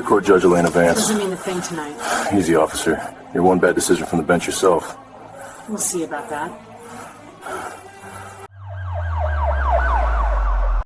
Court Judge Elena Vance. Doesn't mean a thing tonight. Easy, officer. You're one bad decision from the bench yourself. We'll see about that.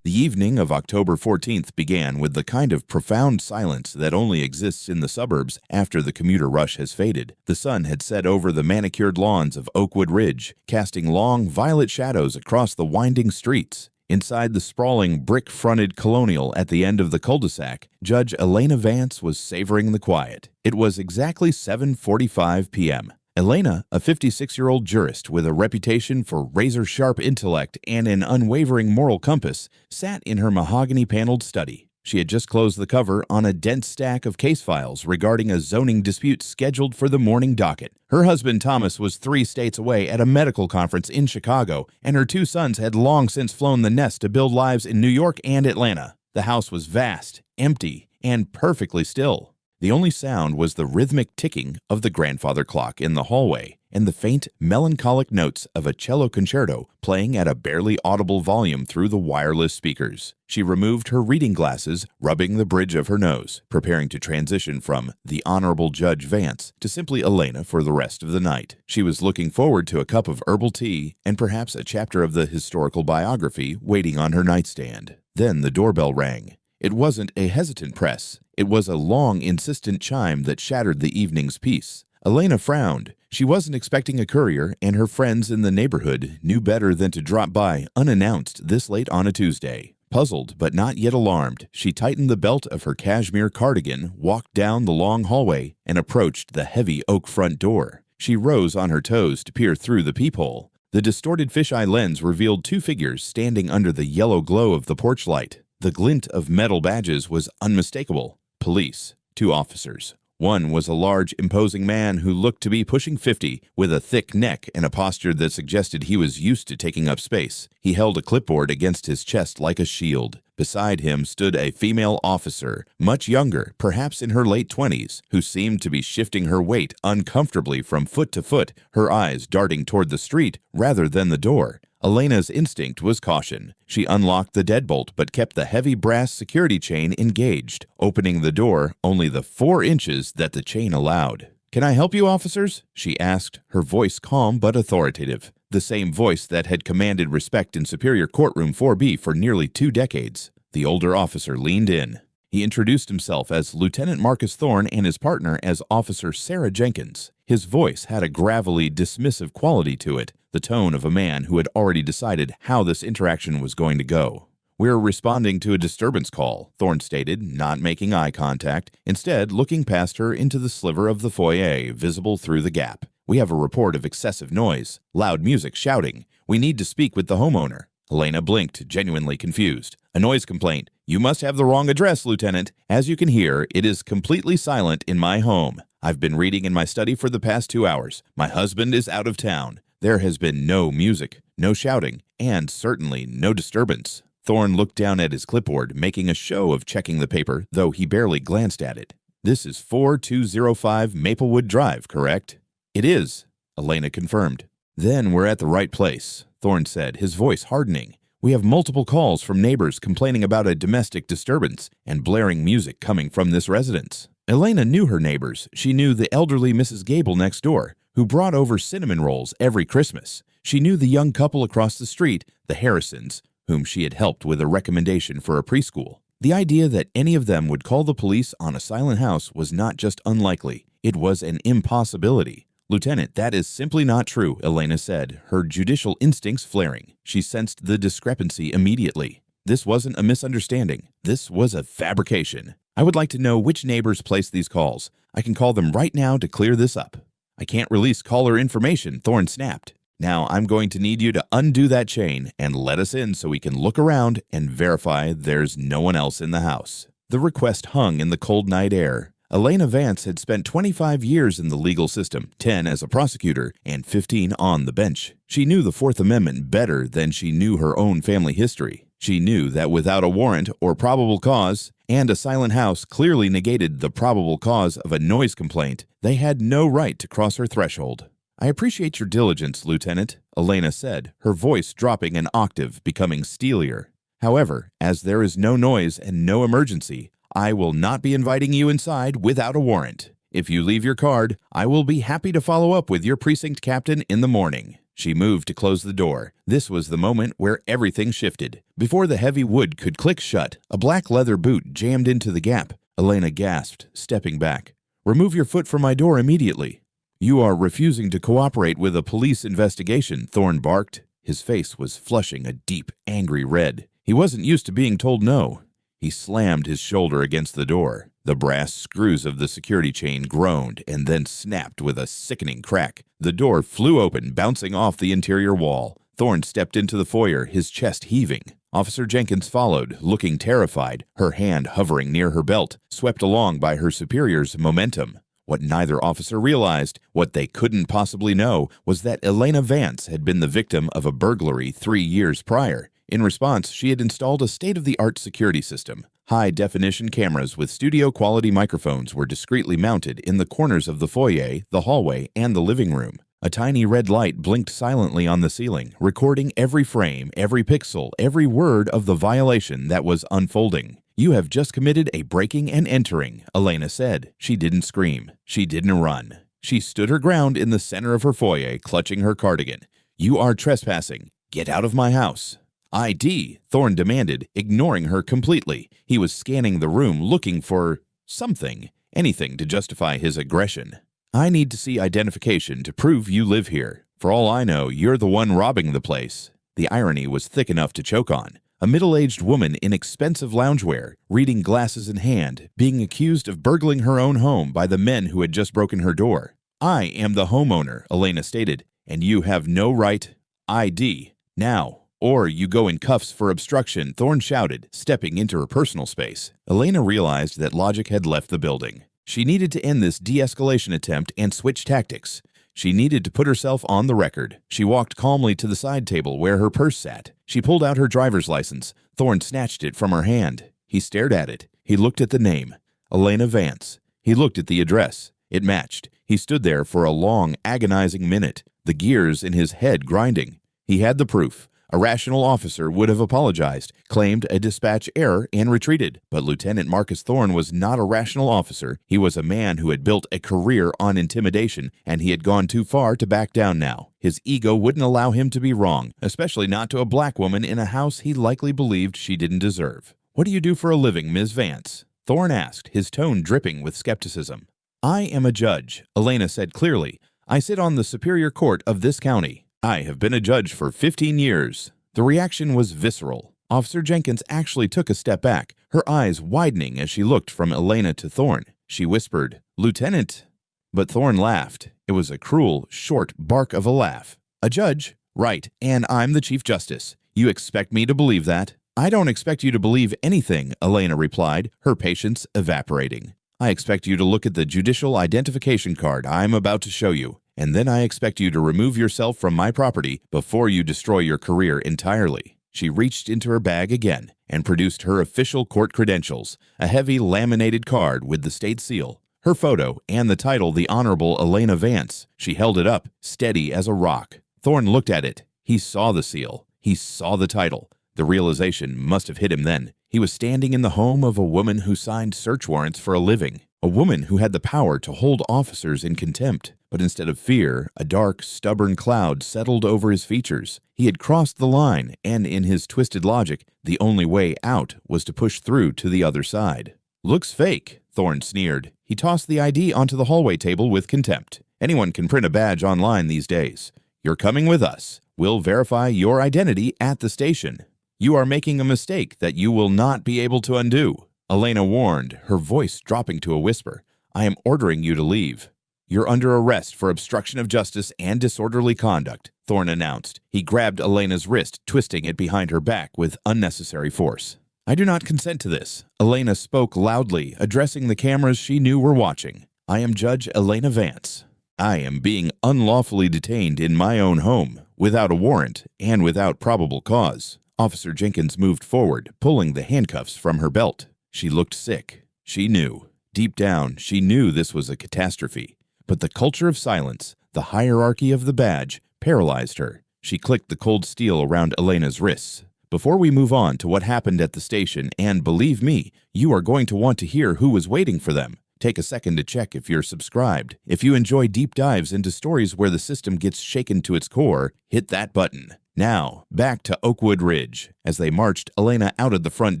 The evening of October 14th began with the kind of profound silence that only exists in the suburbs after the commuter rush has faded. The sun had set over the manicured lawns of Oakwood Ridge, casting long violet shadows across the winding streets. Inside the sprawling brick-fronted colonial at the end of the cul-de-sac, Judge Elena Vance was savoring the quiet. It was exactly 7:45 p.m. Elena, a 56-year-old jurist with a reputation for razor-sharp intellect and an unwavering moral compass, sat in her mahogany-paneled study. She had just closed the cover on a dense stack of case files regarding a zoning dispute scheduled for the morning docket. Her husband Thomas was 3 states away at a medical conference in Chicago, and her 2 sons had long since flown the nest to build lives in New York and Atlanta. The house was vast, empty, and perfectly still. The only sound was the rhythmic ticking of the grandfather clock in the hallway and the faint, melancholic notes of a cello concerto playing at a barely audible volume through the wireless speakers. She removed her reading glasses, rubbing the bridge of her nose, preparing to transition from the Honorable Judge Vance to simply Elena for the rest of the night. She was looking forward to a cup of herbal tea and perhaps a chapter of the historical biography waiting on her nightstand. Then the doorbell rang. It wasn't a hesitant press. It was a long, insistent chime that shattered the evening's peace. Elena frowned. She wasn't expecting a courier, and her friends in the neighborhood knew better than to drop by unannounced this late on a Tuesday. Puzzled but not yet alarmed, she tightened the belt of her cashmere cardigan, walked down the long hallway, and approached the heavy oak front door. She rose on her toes to peer through the peephole. The distorted fisheye lens revealed 2 figures standing under the yellow glow of the porch light. The glint of metal badges was unmistakable. Police. 2 officers. One was a large, imposing man who looked to be pushing 50, with a thick neck and a posture that suggested he was used to taking up space. He held a clipboard against his chest like a shield. Beside him stood a female officer, much younger, perhaps in her late 20s, who seemed to be shifting her weight uncomfortably from foot to foot, her eyes darting toward the street rather than the door. Elena's instinct was caution. She unlocked the deadbolt but kept the heavy brass security chain engaged, opening the door only the 4 inches that the chain allowed. "Can I help you, officers?" she asked, her voice calm but authoritative. The same voice that had commanded respect in Superior Courtroom 4B for nearly 2 decades. The older officer leaned in. He introduced himself as Lieutenant Marcus Thorne and his partner as Officer Sarah Jenkins. His voice had a gravelly, dismissive quality to it, the tone of a man who had already decided how this interaction was going to go. "We're responding to a disturbance call," Thorne stated, not making eye contact, instead looking past her into the sliver of the foyer visible through the gap. "We have a report of excessive noise, loud music, shouting. We need to speak with the homeowner." Elena blinked, genuinely confused. "A noise complaint. You must have the wrong address, Lieutenant. As you can hear, it is completely silent in my home. I've been reading in my study for the past 2 hours. My husband is out of town. There has been no music, no shouting, and certainly no disturbance." Thorne looked down at his clipboard, making a show of checking the paper, though he barely glanced at it. "This is 4205 Maplewood Drive, correct?" "It is," Elena confirmed. "Then we're at the right place," Thorne said, his voice hardening. "We have multiple calls from neighbors complaining about a domestic disturbance and blaring music coming from this residence." Elena knew her neighbors. She knew the elderly Mrs. Gable next door, who brought over cinnamon rolls every Christmas. She knew the young couple across the street, the Harrisons, whom she had helped with a recommendation for a preschool. The idea that any of them would call the police on a silent house was not just unlikely, it was an impossibility. "Lieutenant, that is simply not true," Elena said, her judicial instincts flaring. She sensed the discrepancy immediately. This wasn't a misunderstanding. This was a fabrication. "I would like to know which neighbors placed these calls. I can call them right now to clear this up." "I can't release caller information," Thorne snapped. "Now I'm going to need you to undo that chain and let us in so we can look around and verify there's no one else in the house." The request hung in the cold night air. Elena Vance had spent 25 years in the legal system, 10 as a prosecutor, and 15 on the bench. She knew the Fourth Amendment better than she knew her own family history. She knew that without a warrant or probable cause, and a silent house clearly negated the probable cause of a noise complaint, they had no right to cross her threshold. "I appreciate your diligence, Lieutenant," Elena said, her voice dropping an octave, becoming steelier. "However, as there is no noise and no emergency, I will not be inviting you inside without a warrant. If you leave your card, I will be happy to follow up with your precinct captain in the morning." She moved to close the door. This was the moment where everything shifted. Before the heavy wood could click shut, a black leather boot jammed into the gap. Elena gasped, stepping back. "Remove your foot from my door immediately." "You are refusing to cooperate with a police investigation," Thorne barked. His face was flushing a deep, angry red. He wasn't used to being told no. He slammed his shoulder against the door. The brass screws of the security chain groaned and then snapped with a sickening crack. The door flew open, bouncing off the interior wall. Thorne stepped into the foyer, his chest heaving. Officer Jenkins followed, looking terrified, her hand hovering near her belt, swept along by her superior's momentum. What neither officer realized, what they couldn't possibly know, was that Elena Vance had been the victim of a burglary 3 years prior. In response, she had installed a state-of-the-art security system. High-definition cameras with studio-quality microphones were discreetly mounted in the corners of the foyer, the hallway, and the living room. A tiny red light blinked silently on the ceiling, recording every frame, every pixel, every word of the violation that was unfolding. "You have just committed a breaking and entering," Elena said. She didn't scream. She didn't run. She stood her ground in the center of her foyer, clutching her cardigan. "You are trespassing. Get out of my house." "ID," Thorne demanded, ignoring her completely. He was scanning the room, looking for something, anything to justify his aggression. "I need to see identification to prove you live here. For all I know, you're the one robbing the place." The irony was thick enough to choke on. A middle-aged woman in expensive loungewear, reading glasses in hand, being accused of burgling her own home by the men who had just broken her door. "I am the homeowner," Elena stated, "and you have no right. ID. Now. Or you go in cuffs for obstruction," Thorne shouted, stepping into her personal space. Elena realized that logic had left the building. She needed to end this de-escalation attempt and switch tactics. She needed to put herself on the record. She walked calmly to the side table where her purse sat. She pulled out her driver's license. Thorne snatched it from her hand. He stared at it. He looked at the name. Elena Vance. He looked at the address. It matched. He stood there for a long, agonizing minute, the gears in his head grinding. He had the proof. A rational officer would have apologized, claimed a dispatch error, and retreated. But Lieutenant Marcus Thorne was not a rational officer. He was a man who had built a career on intimidation, and he had gone too far to back down now. His ego wouldn't allow him to be wrong, especially not to a black woman in a house he likely believed she didn't deserve. "What do you do for a living, Ms. Vance?" Thorne asked, his tone dripping with skepticism. "I am a judge," Elena said clearly. "I sit on the Superior Court of this county. I have been a judge for 15 years. The reaction was visceral. Officer Jenkins actually took a step back, her eyes widening as she looked from Elena to Thorne. She whispered, "Lieutenant." But Thorne laughed. It was a cruel, short bark of a laugh. "A judge? Right, and I'm the Chief Justice. You expect me to believe that?" "I don't expect you to believe anything," Elena replied, her patience evaporating. "I expect you to look at the judicial identification card I'm about to show you. And then I expect you to remove yourself from my property before you destroy your career entirely." She reached into her bag again and produced her official court credentials, a heavy laminated card with the state seal, her photo, and the title, "The Honorable Elena Vance." She held it up, steady as a rock. Thorne looked at it. He saw the seal. He saw the title. The realization must have hit him then. He was standing in the home of a woman who signed search warrants for a living, a woman who had the power to hold officers in contempt. But instead of fear, a dark, stubborn cloud settled over his features. He had crossed the line, and in his twisted logic, the only way out was to push through to the other side. "Looks fake," Thorne sneered. He tossed the ID onto the hallway table with contempt. "Anyone can print a badge online these days. You're coming with us. We'll verify your identity at the station. You are making a mistake that you will not be able to undo." Elena warned, her voice dropping to a whisper. "I am ordering you to leave." "You're under arrest for obstruction of justice and disorderly conduct," Thorne announced. He grabbed Elena's wrist, twisting it behind her back with unnecessary force. "I do not consent to this." Elena spoke loudly, addressing the cameras she knew were watching. "I am Judge Elena Vance. I am being unlawfully detained in my own home, without a warrant and without probable cause." Officer Jenkins moved forward, pulling the handcuffs from her belt. She looked sick. She knew. Deep down, she knew this was a catastrophe. But the culture of silence, the hierarchy of the badge, paralyzed her. She clicked the cold steel around Elena's wrists. Before we move on to what happened at the station, and believe me, you are going to want to hear who was waiting for them, take a second to check if you're subscribed. If you enjoy deep dives into stories where the system gets shaken to its core, hit that button. Now, back to Oakwood Ridge. As they marched Elena out of the front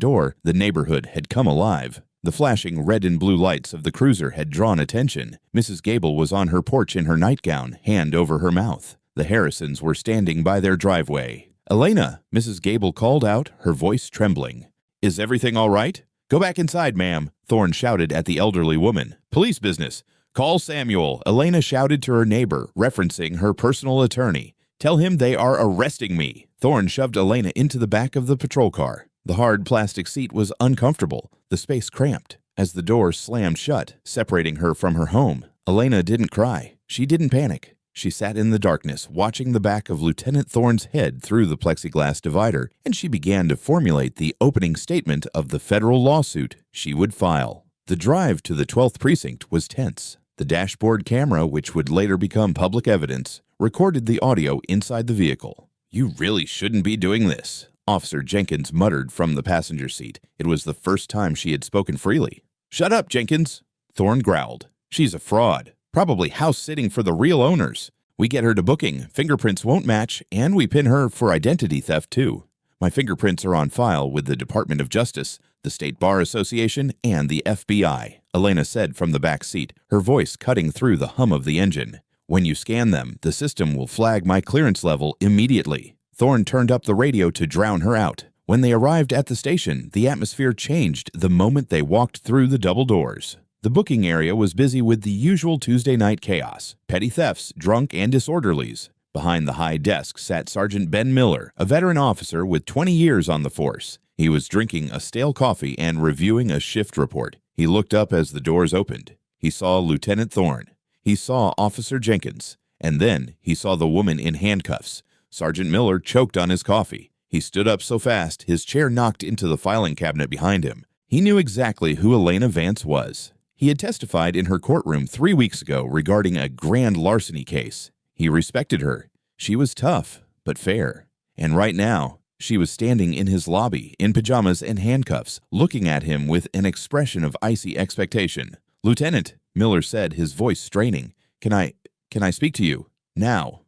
door, the neighborhood had come alive. The flashing red and blue lights of the cruiser had drawn attention. Mrs. Gable was on her porch in her nightgown, hand over her mouth. The Harrisons were standing by their driveway. "Elena," Mrs. Gable called out, her voice trembling. "Is everything all right?" "Go back inside, ma'am," Thorne shouted at the elderly woman. "Police business." "Call Samuel," Elena shouted to her neighbor, referencing her personal attorney. "Tell him they are arresting me." Thorne shoved Elena into the back of the patrol car. The hard plastic seat was uncomfortable, the space cramped. As the door slammed shut, separating her from her home, Elena didn't cry. She didn't panic. She sat in the darkness, watching the back of Lieutenant Thorne's head through the plexiglass divider, and she began to formulate the opening statement of the federal lawsuit she would file. The drive to the 12th precinct was tense. The dashboard camera, which would later become public evidence, recorded the audio inside the vehicle. "You really shouldn't be doing this," Officer Jenkins muttered from the passenger seat. It was the first time she had spoken freely. "Shut up, Jenkins," Thorne growled. "She's a fraud. Probably house-sitting for the real owners. We get her to booking, fingerprints won't match, and we pin her for identity theft, too. My fingerprints are on file with the Department of Justice, the State Bar Association, and the FBI," Elena said from the back seat, her voice cutting through the hum of the engine. "When you scan them, the system will flag my clearance level immediately." Thorne turned up the radio to drown her out. When they arrived at the station, the atmosphere changed the moment they walked through the double doors. The booking area was busy with the usual Tuesday night chaos, petty thefts, drunk, and disorderlies. Behind the high desk sat Sergeant Ben Miller, a veteran officer with 20 years on the force. He was drinking a stale coffee and reviewing a shift report. He looked up as the doors opened. He saw Lieutenant Thorne. He saw Officer Jenkins. And then he saw the woman in handcuffs. Sergeant Miller choked on his coffee. He stood up so fast, his chair knocked into the filing cabinet behind him. He knew exactly who Elena Vance was. He had testified in her courtroom 3 weeks ago regarding a grand larceny case. He respected her. She was tough, but fair. And right now, she was standing in his lobby, in pajamas and handcuffs, looking at him with an expression of icy expectation. "Lieutenant," Miller said, his voice straining, Can I speak to you? Now."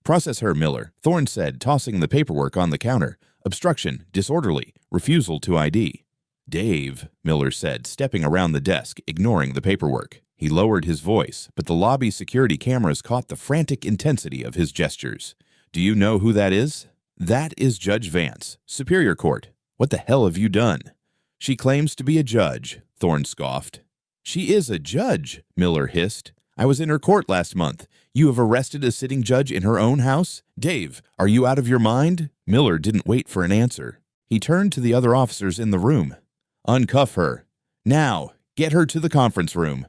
"Process her, Miller," Thorne said, tossing the paperwork on the counter. "Obstruction, disorderly, refusal to ID." "Dave," Miller said, stepping around the desk, ignoring the paperwork. He lowered his voice, but the lobby security cameras caught the frantic intensity of his gestures. "Do you know who that is?" "That is Judge Vance, Superior Court." "What the hell have you done?" "She claims to be a judge," Thorne scoffed. "She is a judge," Miller hissed. "I was in her court last month. You have arrested a sitting judge in her own house? Dave, are you out of your mind?" Miller didn't wait for an answer. He turned to the other officers in the room. "Uncuff her. Now, get her to the conference room."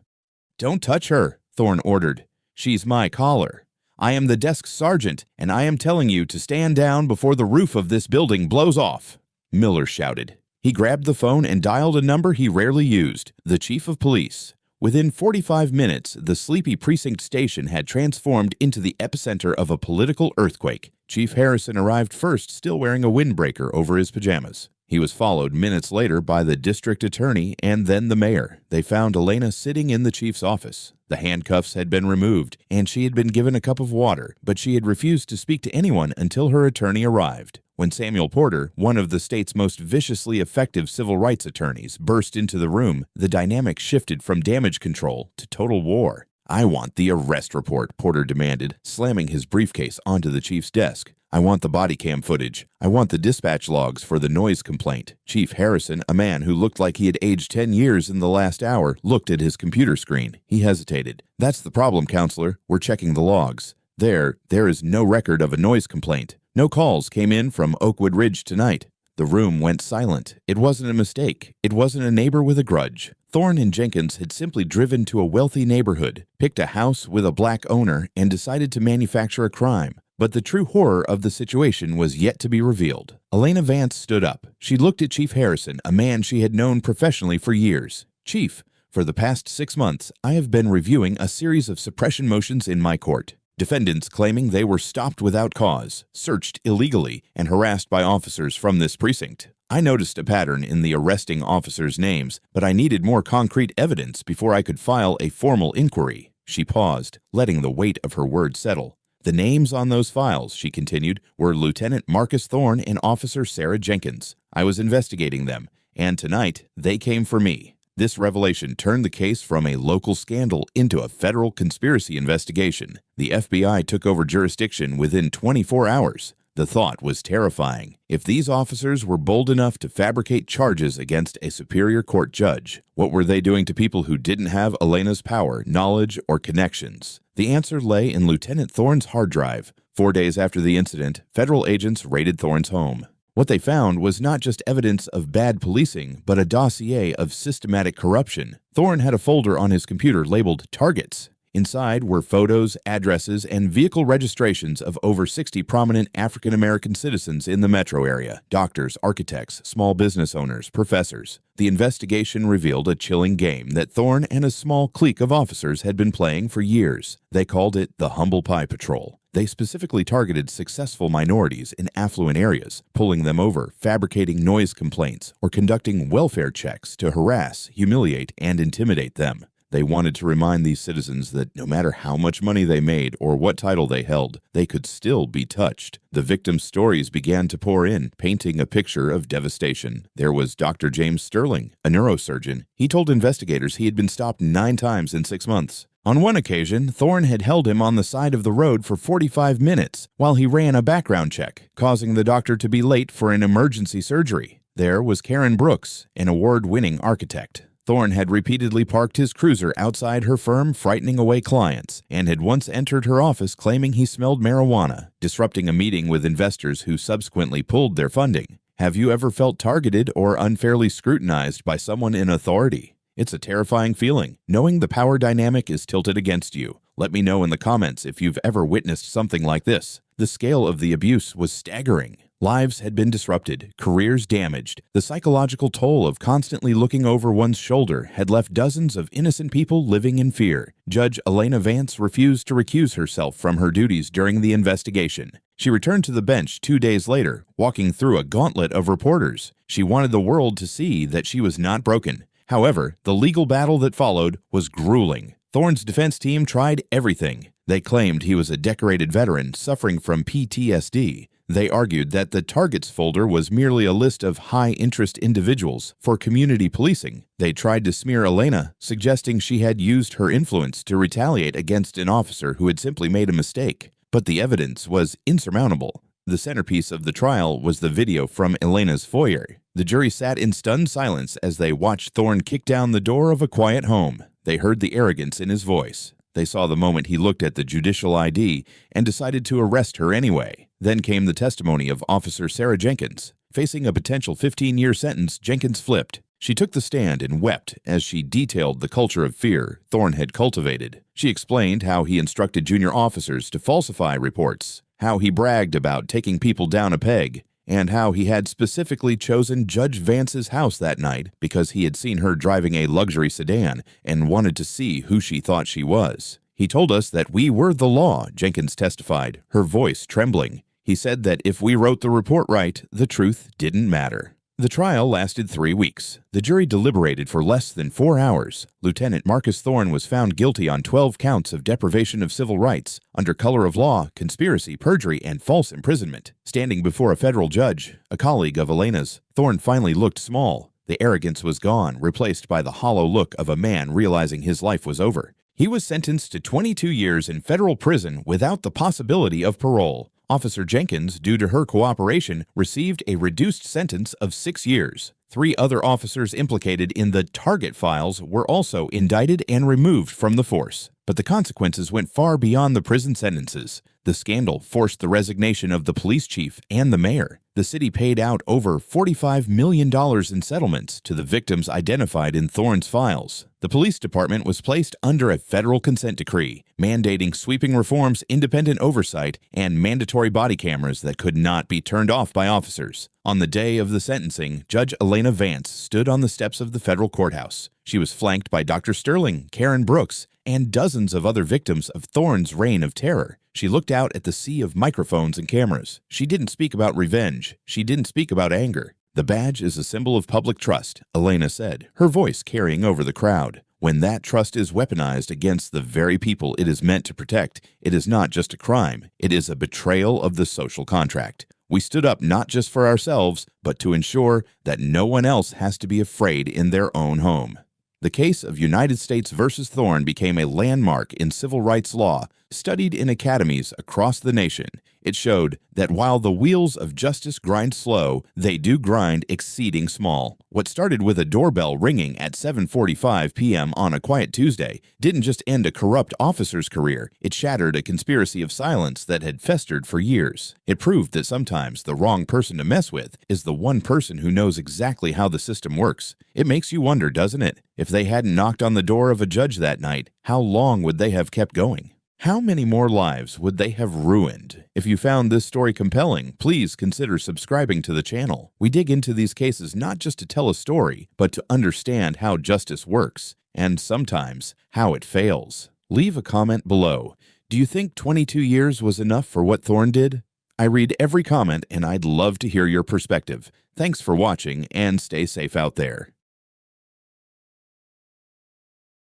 "Don't touch her," Thorne ordered. "She's my caller. I am the desk sergeant, and I am telling you to stand down before the roof of this building blows off," Miller shouted. He grabbed the phone and dialed a number he rarely used, the chief of police. Within 45 minutes, the sleepy precinct station had transformed into the epicenter of a political earthquake. Chief Harrison arrived first, still wearing a windbreaker over his pajamas. He was followed minutes later by the district attorney and then the mayor. They found Elena sitting in the chief's office. The handcuffs had been removed, and she had been given a cup of water, but she had refused to speak to anyone until her attorney arrived. When Samuel Porter, one of the state's most viciously effective civil rights attorneys, burst into the room, the dynamic shifted from damage control to total war. "I want the arrest report," Porter demanded, slamming his briefcase onto the chief's desk. "I want the body cam footage. I want the dispatch logs for the noise complaint." Chief Harrison, a man who looked like he had aged 10 years in the last hour, looked at his computer screen. He hesitated. "That's the problem, counselor. We're checking the logs. There is no record of a noise complaint. No calls came in from Oakwood Ridge tonight." The room went silent. It wasn't a mistake. It wasn't a neighbor with a grudge. Thorne and Jenkins had simply driven to a wealthy neighborhood, picked a house with a black owner, and decided to manufacture a crime. But the true horror of the situation was yet to be revealed. Elena Vance stood up. She looked at Chief Harrison, a man she had known professionally for years. "Chief, for the past 6 months, I have been reviewing a series of suppression motions in my court. Defendants claiming they were stopped without cause, searched illegally, and harassed by officers from this precinct. I noticed a pattern in the arresting officers' names, but I needed more concrete evidence before I could file a formal inquiry. She paused, letting the weight of her words settle. The names on those files, she continued, were Lieutenant Marcus Thorne and Officer Sarah Jenkins. I was investigating them, and tonight they came for me. This revelation turned the case from a local scandal into a federal conspiracy investigation. The FBI took over jurisdiction within 24 hours. The thought was terrifying. If these officers were bold enough to fabricate charges against a superior court judge, what were they doing to people who didn't have Elena's power, knowledge, or connections? The answer lay in Lieutenant Thorne's hard drive. 4 days after the incident, federal agents raided Thorne's home. What they found was not just evidence of bad policing, but a dossier of systematic corruption. Thorne had a folder on his computer labeled Targets. Inside were photos, addresses, and vehicle registrations of over 60 prominent African-American citizens in the metro area: doctors, architects, small business owners, professors. The investigation revealed a chilling game that Thorne and a small clique of officers had been playing for years. They called it the Humble Pie Patrol. They specifically targeted successful minorities in affluent areas, pulling them over, fabricating noise complaints, or conducting welfare checks to harass, humiliate, and intimidate them. They wanted to remind these citizens that no matter how much money they made or what title they held, they could still be touched. The victims' stories began to pour in, painting a picture of devastation. There was Dr. James Sterling, a neurosurgeon. He told investigators he had been stopped 9 times in 6 months. On one occasion, Thorne had held him on the side of the road for 45 minutes while he ran a background check, causing the doctor to be late for an emergency surgery. There was Karen Brooks, an award-winning architect. Thorne had repeatedly parked his cruiser outside her firm, frightening away clients, and had once entered her office claiming he smelled marijuana, disrupting a meeting with investors who subsequently pulled their funding. Have you ever felt targeted or unfairly scrutinized by someone in authority? It's a terrifying feeling, knowing the power dynamic is tilted against you. Let me know in the comments if you've ever witnessed something like this. The scale of the abuse was staggering. Lives had been disrupted, careers damaged. The psychological toll of constantly looking over one's shoulder had left dozens of innocent people living in fear. Judge Elena Vance refused to recuse herself from her duties during the investigation. She returned to the bench 2 days later, walking through a gauntlet of reporters. She wanted the world to see that she was not broken. However, the legal battle that followed was grueling. Thorne's defense team tried everything. They claimed he was a decorated veteran suffering from PTSD. They argued that the targets folder was merely a list of high-interest individuals for community policing. They tried to smear Elena, suggesting she had used her influence to retaliate against an officer who had simply made a mistake. But the evidence was insurmountable. The centerpiece of the trial was the video from Elena's foyer. The jury sat in stunned silence as they watched Thorne kick down the door of a quiet home. They heard the arrogance in his voice. They saw the moment he looked at the judicial ID and decided to arrest her anyway. Then came the testimony of Officer Sarah Jenkins. Facing a potential 15-year sentence, Jenkins flipped. She took the stand and wept as she detailed the culture of fear Thorne had cultivated. She explained how he instructed junior officers to falsify reports, how he bragged about taking people down a peg, and how he had specifically chosen Judge Vance's house that night because he had seen her driving a luxury sedan and wanted to see who she thought she was. He told us that we were the law, Jenkins testified, her voice trembling. He said that if we wrote the report right, the truth didn't matter. The trial lasted 3 weeks. The jury deliberated for less than 4 hours. Lieutenant Marcus Thorne was found guilty on 12 counts of deprivation of civil rights, under color of law, conspiracy, perjury, and false imprisonment. Standing before a federal judge, a colleague of Elena's, Thorne finally looked small. The arrogance was gone, replaced by the hollow look of a man realizing his life was over. He was sentenced to 22 years in federal prison without the possibility of parole. Officer Jenkins, due to her cooperation, received a reduced sentence of 6 years. 3 other officers implicated in the target files were also indicted and removed from the force. But the consequences went far beyond the prison sentences. The scandal forced the resignation of the police chief and the mayor. The city paid out over $45 million in settlements to the victims identified in Thorne's files. The police department was placed under a federal consent decree, mandating sweeping reforms, independent oversight, and mandatory body cameras that could not be turned off by officers. On the day of the sentencing, Judge Elena Vance stood on the steps of the federal courthouse. She was flanked by Dr. Sterling, Karen Brooks, and dozens of other victims of Thorne's reign of terror. She looked out at the sea of microphones and cameras. She didn't speak about revenge. She didn't speak about anger. The badge is a symbol of public trust, Elena said, her voice carrying over the crowd. When that trust is weaponized against the very people it is meant to protect, it is not just a crime, it is a betrayal of the social contract. We stood up not just for ourselves, but to ensure that no one else has to be afraid in their own home. The case of United States versus Thorne became a landmark in civil rights law, studied in academies across the nation. It showed that while the wheels of justice grind slow, they do grind exceeding small. What started with a doorbell ringing at 7:45 p.m. on a quiet Tuesday didn't just end a corrupt officer's career, it shattered a conspiracy of silence that had festered for years. It proved that sometimes the wrong person to mess with is the one person who knows exactly how the system works. It makes you wonder, doesn't it? If they hadn't knocked on the door of a judge that night, how long would they have kept going? How many more lives would they have ruined? If you found this story compelling, please consider subscribing to the channel. We dig into these cases not just to tell a story, but to understand how justice works, and sometimes how it fails. Leave a comment below. Do you think 22 years was enough for what Thorne did? I read every comment and I'd love to hear your perspective. Thanks for watching and stay safe out there.